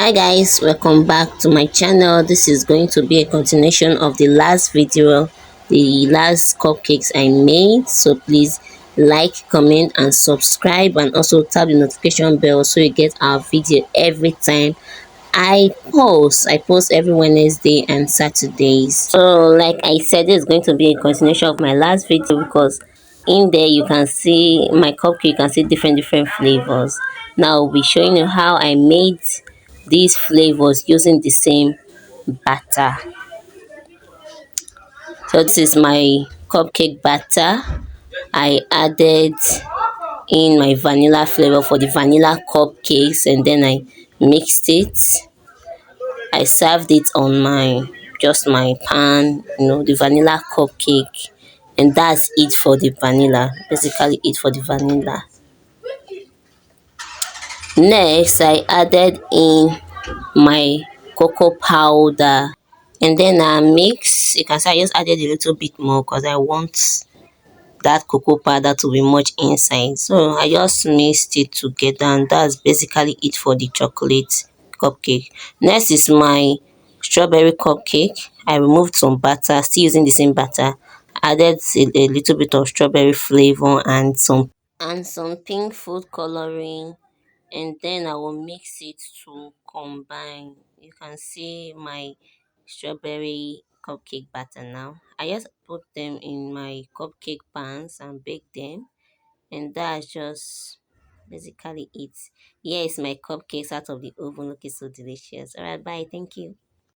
Hi guys, welcome back to my channel. This is going to be a continuation of the last video, the last cupcakes I made. So please like, comment and subscribe, and also tap the notification bell so you get our video every time I post every Wednesday and Saturdays. So like I said, this is going to be a continuation of my last video because in there you can see my cupcake, you can see different flavors. Now I'll be showing you how I made these flavors using the same batter. So this is my cupcake batter. I added in my vanilla flavor for the vanilla cupcakes, and then I mixed it. I served it on my just my pan, the vanilla cupcake, and that's it for the vanilla. Basically, it for the vanilla. Next, I added in my cocoa powder, and then I mix. You can see I just added a little bit more because I want that cocoa powder to be much inside. So I just mixed it together, and that's basically it for the chocolate cupcake. Next is my strawberry cupcake. I removed some butter, still using the same butter. Added a little bit of strawberry flavor and some pink food coloring, and then I will mix it to combine. You can see my strawberry cupcake batter now. I just put them in my cupcake pans and bake them, and that's just basically it. Here is my cupcakes out of the oven, looking so delicious. All right, bye, thank you.